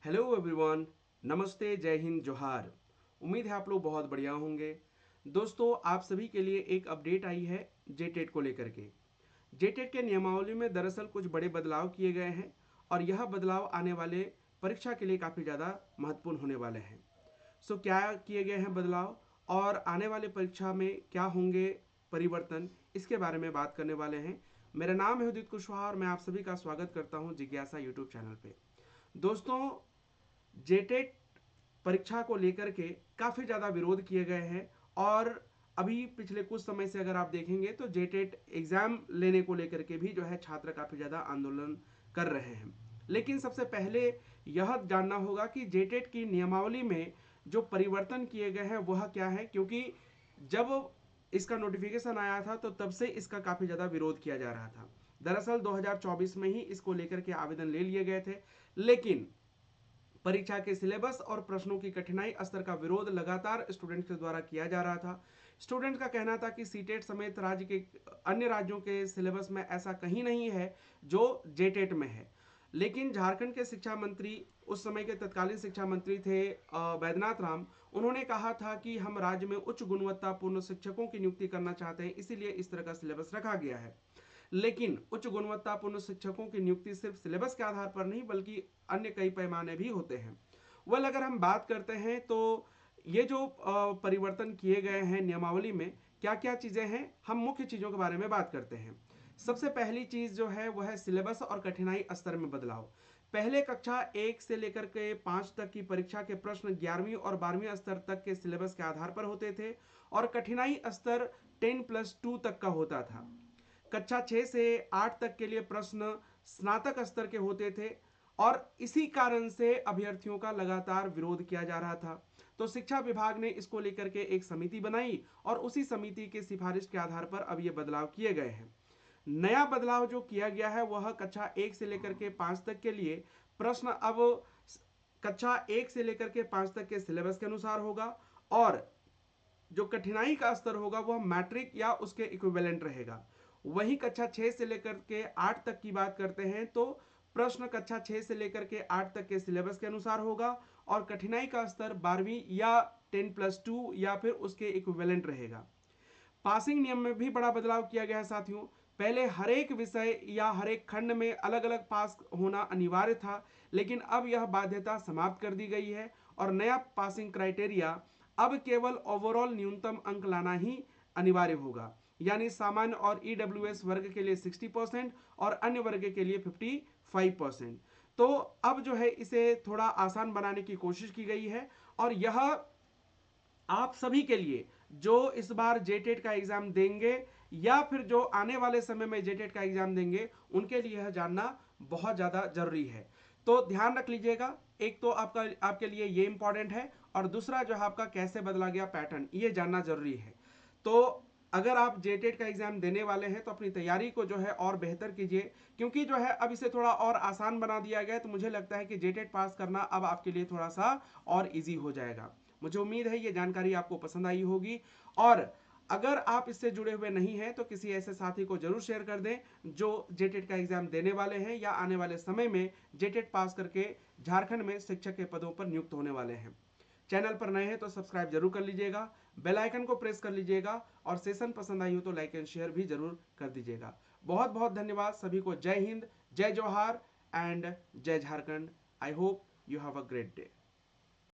Hello everyone, नमस्ते, जय हिंद, जोहार। उम्मीद है आप लोग बहुत बढ़िया होंगे। दोस्तों, आप सभी के लिए एक अपडेट आई है जेटेट को लेकर के। जेटेट के नियमावली में दरअसल कुछ बड़े बदलाव किए गए हैं और यह बदलाव आने वाले परीक्षा के लिए काफ़ी ज़्यादा महत्वपूर्ण होने वाले हैं। क्या किए गए हैं बदलाव और आने वाले परीक्षा में क्या होंगे परिवर्तन, इसके बारे में बात करने वाले हैं। मेरा नाम है उदित कुशवाहा और मैं आप सभी का स्वागत करता हूं जिज्ञासा यूट्यूब चैनल पे। दोस्तों, जेटेट परीक्षा को लेकर के काफ़ी ज़्यादा विरोध किए गए हैं और अभी पिछले कुछ समय से अगर आप देखेंगे तो जेटेट एग्ज़ाम लेने को लेकर के भी जो है छात्र काफ़ी ज़्यादा आंदोलन कर रहे हैं। लेकिन सबसे पहले यह जानना होगा कि जेटेट की नियमावली में जो परिवर्तन किए गए हैं वह क्या है, क्योंकि जब इसका नोटिफिकेशन आया था तो तब से इसका काफ़ी ज़्यादा विरोध किया जा रहा था। दरअसल 2024 में ही इसको लेकर के आवेदन ले लिए गए थे, लेकिन परीक्षा के सिलेबस और प्रश्नों की कठिनाई स्तर का विरोध लगातार स्टूडेंट के द्वारा किया जा रहा था। स्टूडेंट का कहना था कि सीटेट समेत राज्य के अन्य राज्यों के सिलेबस में ऐसा कहीं नहीं है जो जेटेट में है। लेकिन झारखंड के शिक्षा मंत्री, उस समय के तत्कालीन शिक्षा मंत्री थे वैद्यनाथ राम, उन्होंने कहा था कि हम राज्य में उच्च गुणवत्तापूर्ण शिक्षकों की नियुक्ति करना चाहते हैं, इसीलिए इस तरह का सिलेबस रखा गया है। लेकिन उच्च गुणवत्तापूर्ण शिक्षकों की नियुक्ति सिर्फ सिलेबस के आधार पर नहीं बल्कि अन्य कई पैमाने भी होते हैं। अगर हम बात करते हैं तो ये जो परिवर्तन किए गए हैं नियमावली में, क्या क्या चीज़ें हैं, हम मुख्य चीज़ों के बारे में बात करते हैं। सबसे पहली चीज़ जो है वह है सिलेबस और कठिनाई स्तर में बदलाव। पहले कक्षा 1 से लेकर के 5 तक की परीक्षा के प्रश्न 11वीं और 12वीं स्तर तक के सिलेबस के आधार पर होते थे और कठिनाई स्तर 10+2 तक का होता था। कक्षा 6 से 8 तक के लिए प्रश्न स्नातक स्तर के होते थे और इसी कारण से अभ्यर्थियों का लगातार विरोध किया जा रहा था। तो शिक्षा विभाग ने इसको लेकर के एक समिति बनाई और उसी समिति की सिफारिश के आधार पर अब ये बदलाव किए गए हैं। नया बदलाव जो किया गया है वह कक्षा 1 से लेकर के 5 तक के लिए प्रश्न अब कक्षा 1 से लेकर के 5 तक के सिलेबस के अनुसार होगा और जो कठिनाई का स्तर होगा वह मैट्रिक या उसके इक्विवेलेंट रहेगा। वही कक्षा 6 से लेकर के 8 तक की बात करते हैं तो प्रश्न कक्षा 6 से लेकर के 8 तक के सिलेबस के अनुसार होगा और कठिनाई का स्तर 12वीं या 10+2 या फिर उसके इक्विवेलेंट रहेगा। पासिंग नियम में भी बड़ा बदलाव किया गया है साथियों। पहले हर एक विषय या हर एक खंड में अलग अलग पास होना अनिवार्य था, लेकिन अब यह बाध्यता समाप्त कर दी गई है और नया पासिंग क्राइटेरिया अब केवल ओवरऑल न्यूनतम अंक लाना ही अनिवार्य होगा। यानी सामान्य और ईडब्ल्यूएस वर्ग के लिए 60% और अन्य वर्ग के लिए 55%। तो अब जो है इसे थोड़ा आसान बनाने की कोशिश की गई है और यह आप सभी के लिए जो इस बार जेटेट का एग्जाम देंगे या फिर जो आने वाले समय में जेटेट का एग्जाम देंगे उनके लिए यह जानना बहुत ज़्यादा जरूरी है। तो ध्यान रख लीजिएगा, एक तो आपका आपके लिए ये इंपॉर्टेंट है और दूसरा जो है आपका कैसे बदला गया पैटर्न, ये जानना जरूरी है। तो अगर आप जेटेट का एग्जाम देने वाले हैं तो अपनी तैयारी को जो है और बेहतर कीजिए, क्योंकि जो है अब इसे थोड़ा और आसान बना दिया गया है। तो मुझे लगता है कि जेटेट पास करना अब आपके लिए थोड़ा सा और इजी हो जाएगा। मुझे उम्मीद है ये जानकारी आपको पसंद आई होगी और अगर आप इससे जुड़े हुए नहीं हैं तो किसी ऐसे साथी को जरूर शेयर कर दें जो जेटेट का एग्जाम देने वाले हैं या आने वाले समय में जेटेट पास करके झारखंड में शिक्षक के पदों पर नियुक्त होने वाले हैं। चैनल पर नए हैं तो सब्सक्राइब जरूर कर लीजिएगा, बेल आइकन को प्रेस कर लीजिएगा और सेशन पसंद आई हो तो लाइक एंड शेयर भी जरूर कर दीजिएगा। बहुत बहुत धन्यवाद सभी को। जय हिंद, जय जवाहर एंड जय Jharkhand. I hope you have a great day.